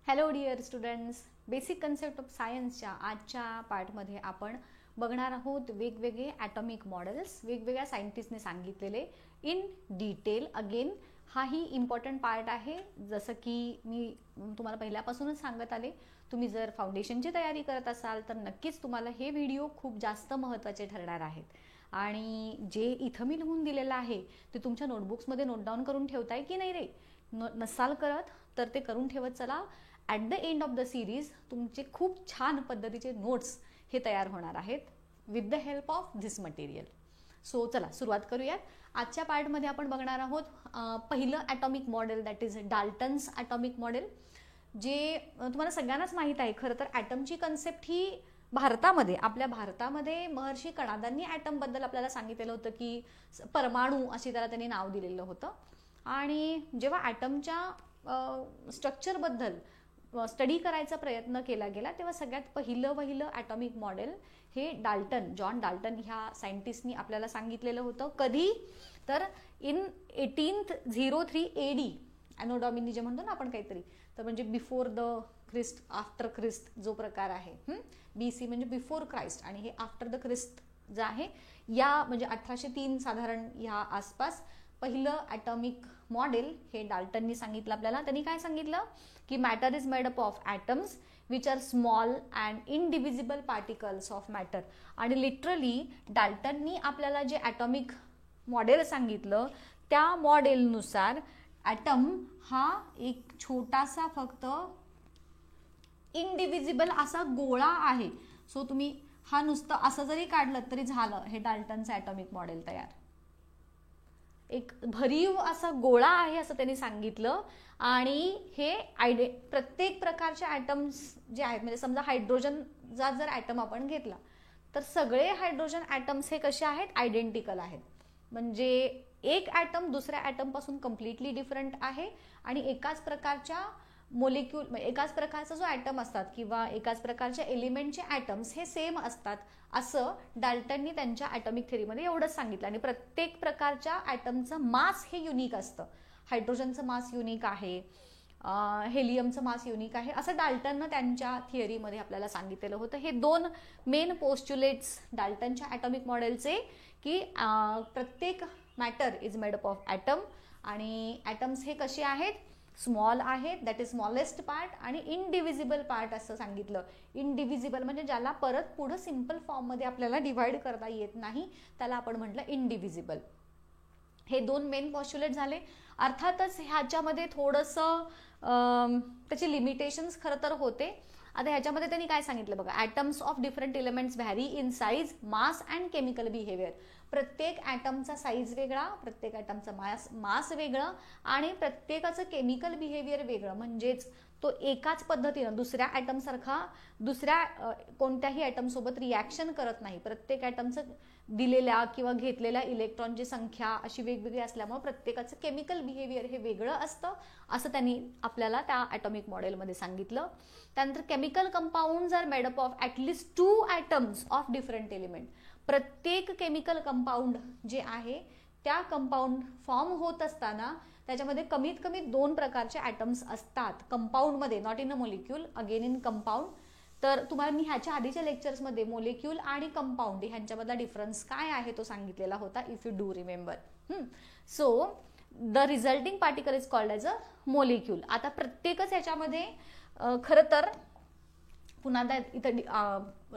Hello dear students, basic concept of सायन्सच्या आजच्या पार्टमध्ये आपण बघणार आहोत वेगवेगळे ॲटॉमिक मॉडेल्स, वेगवेगळ्या सायंटिस्टने सांगितलेले इन डिटेल. अगेन हाही इम्पॉर्टंट पार्ट आहे. जसं की मी तुम्हाला पहिल्यापासूनच सांगत आले, तुम्ही जर फाउंडेशनची तयारी करत असाल तर नक्कीच तुम्हाला हे व्हिडिओ खूप जास्त महत्त्वाचे ठरणार आहेत. आणि जे इथं मी लिहून दिलेलं आहे ते तुमच्या नोटबुक्समध्ये नोट डाऊन करून ठेवताय की नाही रे? नसाल करत तर ते करून ठेवत चला. At the end of the series तुमचे खूप छान पद्धतीचे नोट्स हे तयार होणार आहेत with the help of this material. So चला सुरुवात करूयात. आजच्या पार्टमध्ये आपण बघणार आहोत पहिलं atomic model, that is Dalton's atomic model, जे तुम्हाला सगळ्यांनाच माहीत आहे. खरं तर ॲटमची कन्सेप्ट ही आपल्या भारतामध्ये महर्षी कणादांनी ॲटमबद्दल आपल्याला सांगितलेलं होतं की परमाणू अशी त्याला त्यांनी नाव दिलेलं होतं. आणि जेव्हा ॲटमच्या स्ट्रक्चरबद्दल स्टडी करायचा प्रयत्न केला गेला तेव्हा सगळ्यात पहिलं ॲटॉमिक मॉडेल हे जॉन डाल्टन ह्या सायंटिस्टनी आपल्याला सांगितलेलं होतं. कधी तर इन 1803 AD, ॲनो डॉमिनी जे म्हणतो ना आपण काहीतरी, तर म्हणजे before the Christ, after Christ जो प्रकार आहे. BC म्हणजे बिफोर क्राइस्ट आणि हे आफ्टर द ख्रिस्ट जे आहे, या म्हणजे 1803 साधारण ह्या आसपास पहिलं ॲटॉमिक मॉडेल हे डाल्टननी सांगितलं आपल्याला. त्यांनी काय सांगितलं की matter is made up of atoms which are small and indivisible particles of matter. आणि लिटरली डाल्टननी आपल्याला जे ॲटॉमिक मॉडेल सांगितलं त्या मॉडेलनुसार ॲटम हा एक छोटासा फक्त इनडिव्हिजिबल असा गोळा आहे. सो तुम्ही हा नुसतं असं जरी काढलं तरी झालं हे डाल्टनचं ॲटॉमिक मॉडेल तयार. एक भरीव असा गोळा आहे असं त्यांनी सांगितलं. आणि हे प्रत्येक प्रकारचे ॲटम्स जे आहेत, म्हणजे समजा हायड्रोजनचा जर ॲटम आपण घेतला तर सगळे हायड्रोजन ॲटम्स हे कसे आहेत, आयडेंटिकल आहेत. म्हणजे एक ॲटम दुसऱ्या ॲटमपासून कम्प्लिटली डिफरंट आहे आणि एकाच प्रकारच्या मोलिक्यूल, एकाच प्रकारचा जो ॲटम असतात किंवा एकाच प्रकारच्या एलिमेंटचे ॲटम्स हे सेम असतात, असं डाल्टननी त्यांच्या ॲटॉमिक थेरीमध्ये एवढंच सांगितलं. आणि प्रत्येक प्रकारच्या ॲटमचं मास हे युनिक असतं. हायड्रोजनचं मास युनिक आहे, हेलियमचं मास युनिक आहे, असं डाल्टननं त्यांच्या थिअरीमध्ये आपल्याला सांगितलेलं होतं. हे दोन मेन पोस्ट्युलेट्स डाल्टनच्या ॲटॉमिक मॉडेलचे, की प्रत्येक matter is made up of atom आणि ॲटम्स हे कसे आहेत, स्मॉल आहेत, दॅट इज स्मॉलेस्ट पार्ट, आणि इनडिव्हिजिबल पार्ट असं सांगितलं. इनडिव्हिजिबल म्हणजे ज्याला परत पुढं सिम्पल फॉर्ममध्ये आपल्याला डिव्हाइड करता येत नाही त्याला आपण म्हटलं इनडिव्हिजिबल. हे दोन मेन पॉस्ट्युलेट झाले. अर्थातच ह्याच्यामध्ये थोडंसं त्याची लिमिटेशन्स खरं तर होते. आता ह्याच्यामध्ये त्यांनी काय सांगितलं बघा, atoms of different elements vary in size, mass and chemical behaviour. प्रत्येक ॲटमचा साईज वेगळा, प्रत्येक ॲटमचा मास वेगळं आणि प्रत्येकाचं केमिकल बिहेवियर वेगळं. म्हणजेच तो एकाच पद्धतीनं दुसऱ्या ॲटमसारखा दुसऱ्या कोणत्याही ॲटमसोबत रिॲक्शन करत नाही. प्रत्येक ॲटमचं दिलेल्या किंवा घेतलेल्या इलेक्ट्रॉनची संख्या अशी वेगवेगळी असल्यामुळे प्रत्येकाचं केमिकल बिहेवियर हे वेगळं असतं, असं त्यांनी आपल्याला त्या ॲटॉमिक मॉडेलमध्ये सांगितलं. त्यानंतर chemical compounds are made up of at least 2 atoms of different element. प्रत्येक केमिकल कंपाऊंड जे आहे त्या कंपाऊंड फॉर्म होत असताना त्याच्यामध्ये कमीत कमी 2 प्रकारचे ॲटम्स असतात कंपाऊंडमध्ये, not in a molecule, again in compound. तर तुम्हाला मी ह्याच्या आधीच्या लेक्चर्समध्ये मोलिक्यूल आणि कंपाऊंड ह्यांच्यामधला डिफरन्स काय आहे तो सांगितलेला होता, if you do remember. So the resulting particle is called as a molecule. आता प्रत्येकच ह्याच्यामध्ये खरं तर पुन्हा इथं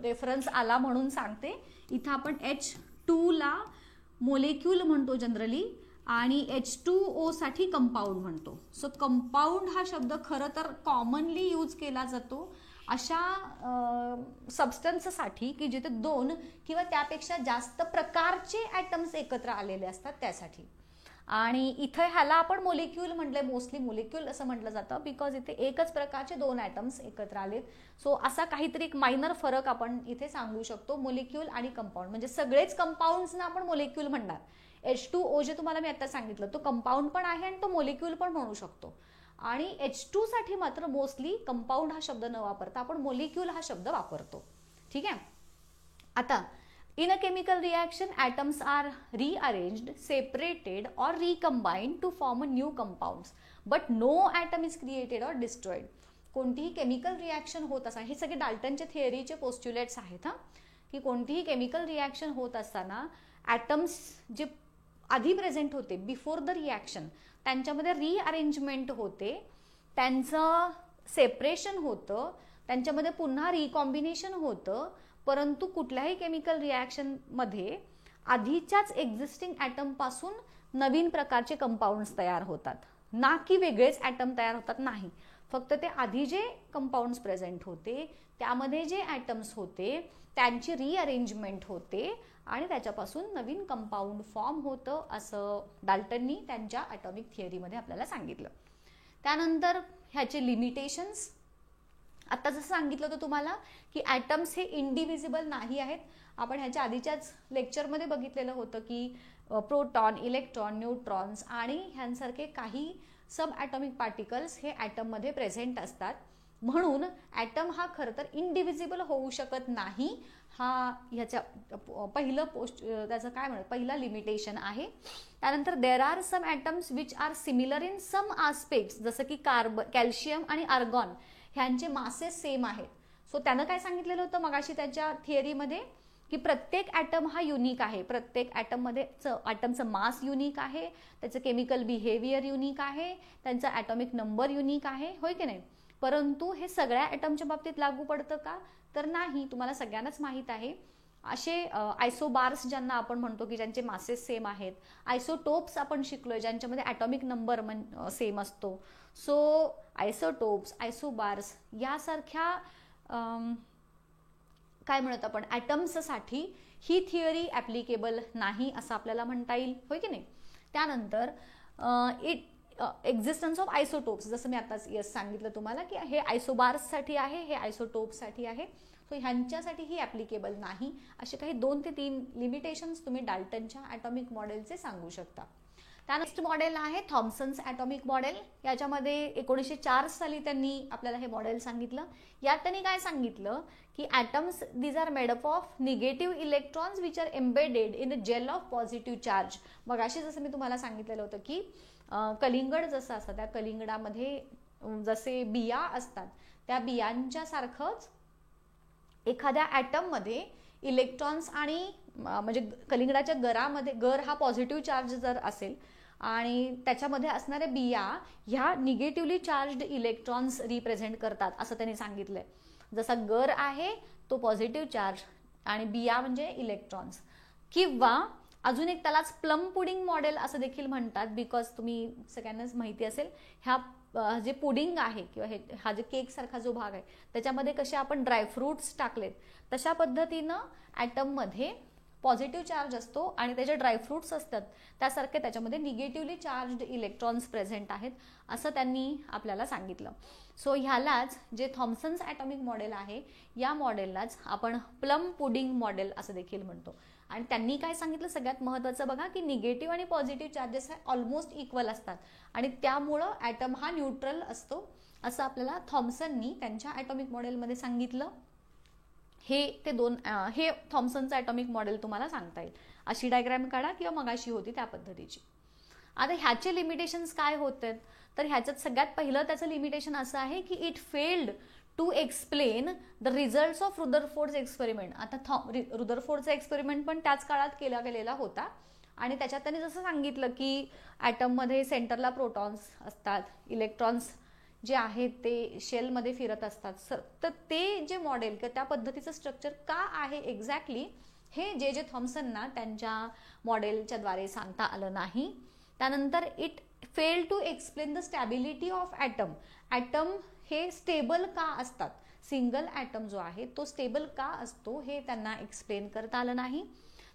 रेफरन्स आला म्हणून सांगते, इथं आपण H2 ला मोलिक्यूल म्हणतो जनरली आणि H2O साठी कंपाऊंड म्हणतो. सो कंपाऊंड हा शब्द खरं तर कॉमनली यूज केला जातो अशा सबस्टन्ससाठी की जिथे 2 किंवा त्यापेक्षा जास्त प्रकारचे ॲटम्स एकत्र आलेले असतात त्यासाठी. आणि इथं ह्याला आपण मोलिक्यूल म्हटलंय, मोस्टली मोलिक्यूल असं म्हटलं जातं बिकॉज इथे एकच प्रकारचे 2 ॲटम्स एकत्र आलेत. सो असा काहीतरी एक मायनर फरक आपण इथे सांगू शकतो, मोलिक्यूल आणि कंपाऊंड. म्हणजे सगळेच कंपाऊंड्सना आपण मोलिक्यूल म्हणणार. H2O जे तुम्हाला मी आता सांगितलं तो कंपाऊंड पण आहे आणि तो मोलिक्यूल पण म्हणू शकतो. आणि H2 साठी मात्र मोस्टली कंपाऊंड हा शब्द न वापरता आपण मोलिक्यूल हा शब्द वापरतो. ठीक आहे. आता in a chemical reaction, atoms are rearranged, separated or recombined to form a new compounds, but no atom is created or destroyed. कोणतीही केमिकल रिॲक्शन होत असताना, हे सगळे डाल्टनचे थिअरीचे पोस्ट्युलेट्स आहेत की कोणतीही केमिकल रिॲक्शन होत असताना ॲटम्स जे आधी प्रेझेंट होते बिफोर द रिॲक्शन, त्यांच्यामध्ये रिअरेंजमेंट होते, त्यांचं सेपरेशन होतं, त्यांच्यामध्ये पुन्हा रिकॉम्बिनेशन होतं, परंतु कुठल्याही केमिकल रिॲक्शनमध्ये आधीच्याच एक्झिस्टिंग ॲटमपासून नवीन प्रकारचे कंपाऊंड्स तयार होतात, ना की वेगळेच ॲटम तयार होतात, नाही. फक्त ते आधी जे कंपाऊंड्स प्रेझेंट होते त्यामध्ये जे ॲटम्स होते त्यांची रिअरेंजमेंट होते आणि त्याच्यापासून नवीन कंपाऊंड फॉर्म होतं, असं डाल्टननी त्यांच्या ॲटॉमिक थिअरीमध्ये आपल्याला सांगितलं. त्यानंतर ह्याचे लिमिटेशन्स, आता जसं सांगितलं होतं तुम्हाला की ॲटम्स हे इंडिव्हिजिबल नाही आहेत. आपण ह्याच्या आधीच्याच लेक्चरमध्ये बघितलेलं होतं की प्रोटॉन, इलेक्ट्रॉन, न्यूट्रॉन्स आणि ह्यांसारखे काही सब ॲटॉमिक पार्टिकल्स हे ॲटममध्ये प्रेझेंट असतात, म्हणून ॲटम हा खरं तर इंडिव्हिजिबल होऊ शकत नाही. हा ह्याच्या पहिलं त्याचं काय म्हणत पहिला लिमिटेशन आहे. त्यानंतर there are some atoms which are similar in some aspects, जसं की कॅल्शियम आणि आर्गॉन ह्यांचे मासेस सेम आहेत. सो त्यानं काय सांगितलेलं होतं मगाशी त्याच्या थिअरीमध्ये की प्रत्येक ॲटम हा युनिक आहे, प्रत्येक ॲटममध्ये ॲटमचं मास युनिक आहे, त्याचं केमिकल बिहेवियर युनिक आहे, त्यांचा ॲटॉमिक नंबर युनिक आहे, होय की नाही. परंतु हे सगळ्या ॲटमच्या बाबतीत लागू पडतं का, तर नाही. तुम्हाला सगळ्यांनाच माहीत आहे असे आयसोबार्स ज्यांना आपण म्हणतो की ज्यांचे मासेस सेम आहेत, आयसोटोप्स आपण शिकलोय ज्यांच्यामध्ये ॲटॉमिक नंबर सेम असतो. सो आयसोटोप्स, आयसोबार्स यासारख्या काय म्हणत आपण ॲटम्ससाठी ही थिअरी ॲप्लिकेबल नाही असं आपल्याला म्हणता येईल, होय की नाही. त्यानंतर एक्झिस्टन्स ऑफ आयसोटोप्स, जसं मी आताच सांगितलं तुम्हाला की हे आयसोबार्ससाठी आहे, हे आयसोटोप्ससाठी आहे. सो ह्यांच्यासाठी ही ॲप्लिकेबल नाही. असे काही 2 ते 3 लिमिटेशन्स तुम्ही डाल्टनच्या ॲटॉमिक मॉडेलचे सांगू शकता. त्या नेक्स्ट मॉडेल आहे थॉम्सन्स ॲटॉमिक मॉडेल. याच्यामध्ये 1904 साली त्यांनी आपल्याला हे मॉडेल सांगितलं. यात त्यांनी काय सांगितलं की atoms these are made up of negative electrons which are embedded in a gel of positive charge. मग अशी जसं मी तुम्हाला सांगितलेलं होतं की कलिंगड जसं असतं त्या कलिंगडामध्ये जसे बिया असतात त्या बियांच्या सारखंच एखाद्या ॲटममध्ये इलेक्ट्रॉन्स आणि म्हणजे कलिंगडाच्या गरामध्ये गर हा पॉझिटिव्ह चार्ज जर असेल आणि त्याच्यामध्ये असणाऱ्या बिया ह्या निगेटिव्हली चार्ज्ड इलेक्ट्रॉन्स रिप्रेझेंट करतात असं त्यांनी सांगितलंय. जसा गर आहे तो पॉझिटिव्ह चार्ज आणि बिया म्हणजे इलेक्ट्रॉन्स. किंवा अजून एक त्यालाच प्लम पुडिंग मॉडेल असं देखील म्हणतात, बिकॉज तुम्ही सगळ्यांनाच माहिती असेल ह्या जे पुडिंग आहे किंवा हा जे केक सारखा जो भाग आहे त्याच्यामध्ये कसे आपण ड्रायफ्रूट्स टाकलेत तशा पद्धतीनं ॲटममध्ये पॉझिटिव्ह चार्ज असतो आणि त्याचे ड्रायफ्रूट्स असतात त्यासारखे त्याच्यामध्ये निगेटिव्हली चार्ज्ड इलेक्ट्रॉन्स प्रेझेंट आहेत असं त्यांनी आपल्याला सांगितलं. सो ह्यालाच जे थॉम्सन्स ॲटॉमिक मॉडेल आहे या मॉडेललाच आपण प्लम पुडिंग मॉडेल असं देखील म्हणतो. आणि त्यांनी काय सांगितलं सगळ्यात महत्त्वाचं बघा की निगेटिव्ह आणि पॉझिटिव्ह चार्जेस हे ऑलमोस्ट इक्वल असतात आणि त्यामुळं ॲटम हा न्यूट्रल असतो असं आपल्याला थॉम्सननी त्यांच्या ॲटॉमिक मॉडेलमध्ये सांगितलं. हे थॉम्सनचं ॲटॉमिक मॉडेल तुम्हाला सांगता येईल. अशी डायग्राम काढा किंवा मगाशी होती त्या पद्धतीची. आता ह्याचे लिमिटेशन्स काय होत आहेत तर ह्याच्यात सगळ्यात पहिलं त्याचं लिमिटेशन असं आहे की it failed to explain the results of Rutherford's experiment. आता रुदरफोर्डचा एक्सपेरिमेंट पण त्याच काळात केला गेलेला होता आणि त्याच्यात त्यांनी जसं सांगितलं की ॲटममध्ये सेंटरला प्रोटॉन्स असतात, इलेक्ट्रॉन्स जे आहेत ते शेलमध्ये फिरत असतात. तर ते जे मॉडेल किंवा त्या पद्धतीचं स्ट्रक्चर का आहे एक्झॅक्टली हे जे थॉम्सनना त्यांच्या मॉडेलच्या द्वारे सांगता आलं नाही. त्यानंतर it fail to explain the stability of atom. Atom हे स्टेबल का असतात, सिंगल ॲटम जो आहे तो स्टेबल का असतो हे त्यांना एक्सप्लेन करता आलं नाही.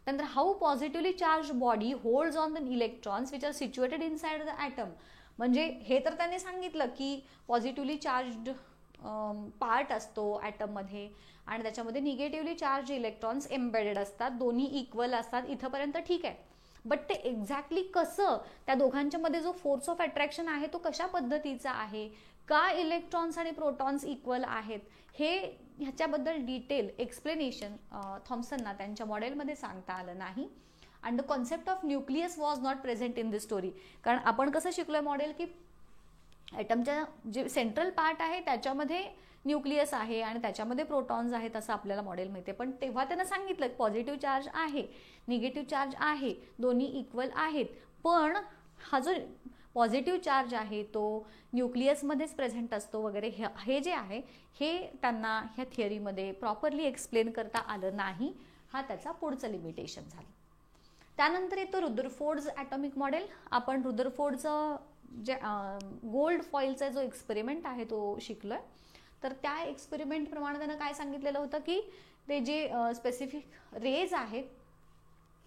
त्यानंतर how positively charge body holds on the electrons which are situated inside the atom. म्हणजे हे तर त्यांनी सांगितलं की पॉझिटिव्हली चार्ज्ड पार्ट असतो ॲटममध्ये आणि त्याच्यामध्ये निगेटिव्हली चार्ज इलेक्ट्रॉन्स एम्बेडेड असतात, दोन्ही इक्वल असतात, इथंपर्यंत ठीक आहे. बट ते एक्झॅक्टली कसं त्या दोघांच्या मध्ये जो फोर्स ऑफ अट्रॅक्शन आहे तो कशा पद्धतीचा आहे, का इलेक्ट्रॉन्स आणि प्रोटॉन्स इक्वल आहेत, हे ह्याच्याबद्दल डिटेल एक्सप्लेनेशन थॉम्सनना त्यांच्या मॉडेलमध्ये सांगता आलं नाही. And the concept of nucleus was not present in this story. कारण आपण कसं शिकलोय मॉडेल की ॲटमच्या जे सेंट्रल पार्ट आहे त्याच्यामध्ये न्यूक्लियस आहे आणि त्याच्यामध्ये प्रोटॉन्स आहेत असं आपल्याला मॉडेल माहिती आहे. पण तेव्हा त्यांना सांगितलं पॉझिटिव्ह चार्ज आहे, निगेटिव्ह चार्ज आहे, दोन्ही इक्वल आहेत. पण हा जो पॉझिटिव्ह चार्ज आहे तो न्यूक्लियसमध्येच प्रेझेंट असतो वगैरे, हे जे आहे हे त्यांना ह्या थिअरीमध्ये प्रॉपरली एक्सप्लेन करता आलं नाही. हा त्याचा पुढचं लिमिटेशन झालं. त्यानंतर येतो रुदरफोर्ड्स ॲटॉमिक मॉडेल. आपण रुदरफोर्डचं जे गोल्ड फॉईलचा जो एक्सपेरिमेंट आहे तो शिकलोय. तर त्या एक्सपेरिमेंटप्रमाणे त्यानं काय सांगितलेलं होतं की ते जे स्पेसिफिक रेज आहेत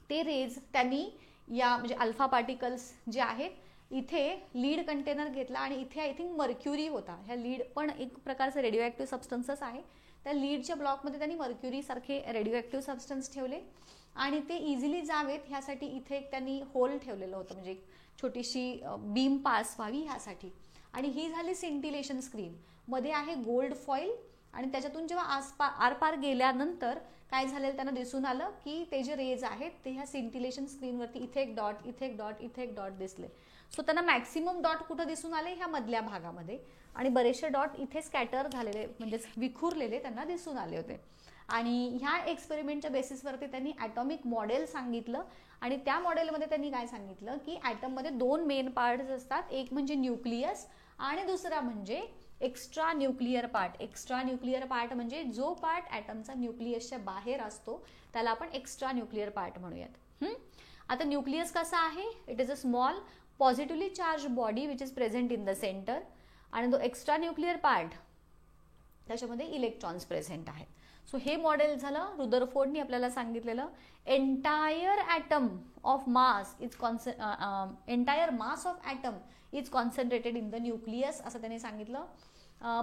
ते रेज त्यांनी या म्हणजे अल्फा पार्टिकल्स जे आहेत इथे लीड कंटेनर घेतला आणि इथे आय थिंक मर्क्युरी होता. ह्या लीड पण एक प्रकारचं रेडिओ ॲक्टिव्ह सबस्टन्सच आहे. त्या लीडच्या ब्लॉकमध्ये त्यांनी मर्क्युरी सारखे रेडिओ ॲक्टिव्ह सबस्टन्स ठेवले आणि ते इझिली जावेत ह्यासाठी इथे एक त्यांनी होल ठेवलेलं होतं, म्हणजे एक छोटीशी बीम पास व्हावी ह्यासाठी. आणि ही झाली सिंटिलेशन स्क्रीन. मध्ये आहे गोल्ड फॉईल आणि त्याच्यातून जेव्हा आरपार गेल्यानंतर काय झालेलं त्यांना दिसून आलं की ते जे रेज आहेत ते ह्या सिंटिलेशन स्क्रीनवरती इथे एक डॉट, इथे एक डॉट, इथे एक डॉट दिसले. सो त्यांना मॅक्सिमम डॉट कुठं दिसून आले, ह्या मधल्या भागामध्ये, आणि बरेचसे डॉट इथे स्कॅटर झालेले म्हणजेच विखुरलेले त्यांना दिसून आले होते. आणि ह्या एक्सपेरिमेंटच्या बेसिसवरती त्यांनी ॲटॉमिक मॉडेल सांगितलं. आणि त्या मॉडेलमध्ये त्यांनी काय सांगितलं की ॲटममध्ये दोन मेन पार्ट्स असतात, एक म्हणजे न्यूक्लियस आणि दुसरा म्हणजे extra nuclear part. Extra nuclear part म्हणजे जो पार्ट ॲटमचा न्यूक्लियसच्या बाहेर असतो त्याला आपण एक्स्ट्रा न्यूक्लिअर पार्ट म्हणूयात. आता न्यूक्लियस कसा आहे, it is a small positively charge body which is present in the centre. आणि तो एक्स्ट्रा न्यूक्लिअर पार्ट त्याच्यामध्ये इलेक्ट्रॉन्स प्रेझेंट आहेत. सो हे मॉडेल झालं रुदरफोर्डनी आपल्याला सांगितलेलं. Entire atom of mass is entire mass of atom is concentrated in the nucleus असं त्यांनी सांगितलं.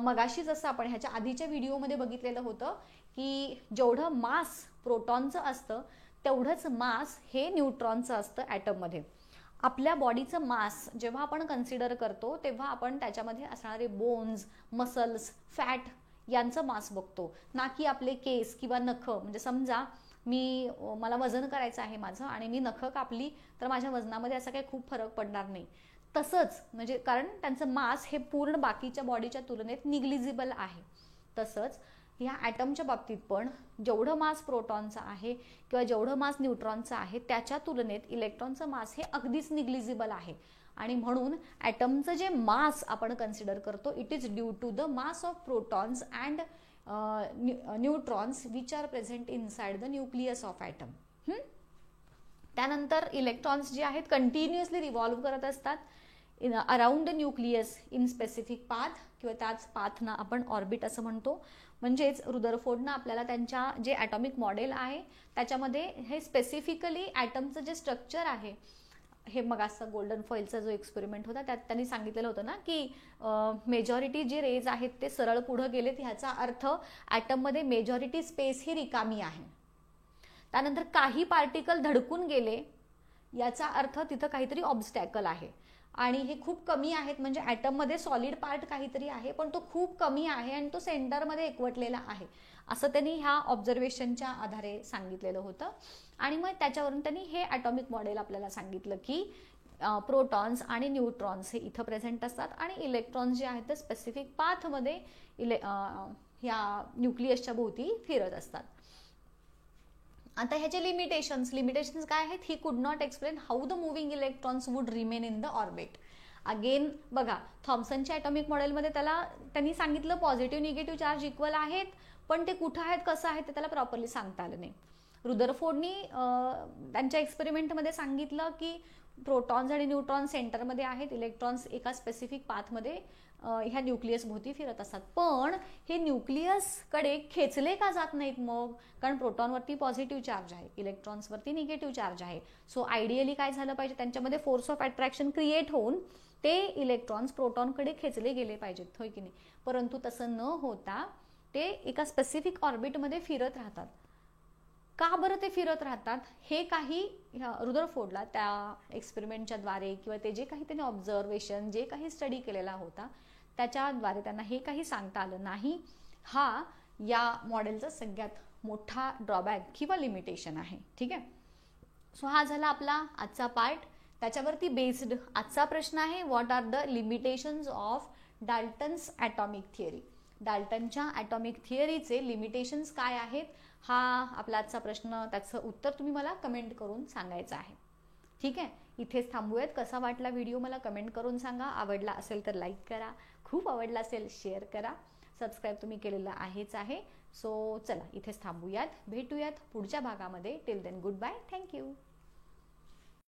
मगाशी जसं आपण ह्याच्या आधीच्या व्हिडिओमध्ये बघितलेलं होतं की जेवढं मास प्रोटॉनचं असतं तेवढंच मास हे न्यूट्रॉनचं असतं ॲटममध्ये. आपल्या बॉडीचं मास जेव्हा आपण कन्सिडर करतो तेव्हा आपण त्याच्यामध्ये असणारे बोन्स, मसल्स, फॅट यांचं मास बघतो, ना की आपले केस किंवा नख. म्हणजे समजा मला वजन करायचं आहे माझं आणि मी नख कापली तर माझ्या वजनामध्ये असा काही खूप फरक पडणार नाही. तसंच म्हणजे कारण त्यांचं मास हे पूर्ण बाकीच्या बॉडीच्या तुलनेत निग्लिजिबल आहे. तसंच ह्या ॲटमच्या बाबतीत पण जेवढं मास प्रोटॉनचं आहे किंवा जेवढं मास न्यूट्रॉनचं आहे त्याच्या तुलनेत इलेक्ट्रॉनचं मास हे अगदीच निग्लिजिबल आहे. आणि म्हणून ॲटमचं जे मास आपण कन्सिडर करतो it is due to the mass of protons and neutrons which are present inside the nucleus of atom. त्यानंतर इलेक्ट्रॉन्स जे आहेत कंटिन्युअसली रिव्हॉल्व करत असतात around the nucleus in specific path, किंवा त्याच पाथना आपण ऑर्बिट असं म्हणतो. म्हणजेच रुदरफोर्डनं आपल्याला त्यांच्या जे ॲटॉमिक मॉडेल आहे त्याच्यामध्ये हे स्पेसिफिकली ॲटमचं जे स्ट्रक्चर आहे, हे मग असं गोल्डन फॉईलचा जो एक्सपेरिमेंट होता त्यात त्यांनी सांगितलेलं होतं ना की मेजॉरिटी जे रेज आहेत ते सरळ पुढं गेलेत, ह्याचा अर्थ ॲटममध्ये मेजॉरिटी स्पेस ही रिकामी आहे. त्यानंतर काही पार्टिकल धडकून गेले याचा अर्थ तिथं काहीतरी ऑब्स्टॅकल आहे आणि हे खूप कमी आहेत. म्हणजे ॲटममध्ये सॉलिड पार्ट काहीतरी आहे पण तो खूप कमी आहे आणि तो सेंटरमध्ये एकवटलेला आहे असं त्यांनी ह्या ऑब्झर्वेशनच्या आधारे सांगितलेलं होतं. आणि मग त्याच्यावरून त्यांनी हे ॲटॉमिक मॉडेल आपल्याला सांगितलं की प्रोटॉन्स आणि न्यूट्रॉन्स हे इथं प्रेझेंट असतात आणि इलेक्ट्रॉन्स जे आहेत ते स्पेसिफिक पाथमध्ये ह्या न्यूक्लियसच्या भोवती फिरत असतात. आता ह्याचे लिमिटेशन्स काय आहेत, he could not explain how the moving electrons would remain in the orbit. Again बघा थॉम्सनच्या ॲटॉमिक मॉडेलमध्ये त्यांनी सांगितलं पॉझिटिव्ह निगेटिव्ह चार्ज इक्वल आहेत पण ते कुठं आहेत कसं आहे ते त्याला प्रॉपरली सांगता आलं नाही. रुदरफोर्डनी त्यांच्या एक्सपेरिमेंटमध्ये सांगितलं की प्रोटॉन्स आणि न्यूट्रॉन्स सेंटरमध्ये आहेत, इलेक्ट्रॉन्स एका स्पेसिफिक पाथमध्ये ह्या न्यूक्लियस भोवती फिरत असतात. पण हे न्यूक्लियसकडे खेचले का जात नाहीत मग, कारण प्रोटॉनवरती पॉझिटिव्ह चार्ज आहे, इलेक्ट्रॉन्सवरती निगेटिव्ह चार्ज आहे. सो आयडियली काय झालं पाहिजे, त्यांच्यामध्ये फोर्स ऑफ अट्रॅक्शन क्रिएट होऊन ते इलेक्ट्रॉन्स प्रोटॉनकडे खेचले गेले पाहिजेत, होय की नाही. परंतु तसं न होता ते एका स्पेसिफिक ऑर्बिटमध्ये फिरत राहतात. का बरं ते फिरत राहतात हे काही रुदरफोर्डला त्या एक्सपेरिमेंटच्या द्वारे किंवा ते जे काही त्यांनी ऑब्झर्वेशन जे काही स्टडी केलेला होता त्याच्याद्वारे त्यांना हे काही सांगता आलं नाही. हा या मॉडेलचा सगळ्यात मोठा ड्रॉबॅक किंवा लिमिटेशन आहे. ठीक आहे. सो हा झाला आपला आजचा पार्ट. त्याच्यावरती बेस्ड आजचा प्रश्न आहे, what are the limitations of Dalton's atomic theory. डाल्टनच्या ॲटॉमिक थिअरीचे लिमिटेशन्स काय आहेत, हा आपला आजचा प्रश्न. त्याचं उत्तर तुम्ही मला कमेंट करून सांगायचं आहे. ठीक आहे, इथेच थांबूयात. कसा वाटला व्हिडिओ मला कमेंट करून सांगा. आवडला असेल तर लाईक करा, खूप आवडला असेल शेअर करा, सबस्क्राईब तुम्ही केलेलं आहेच आहे. सो चला इथेच थांबूयात, भेटूयात पुढच्या भागामध्ये. Till then good bye, thank you.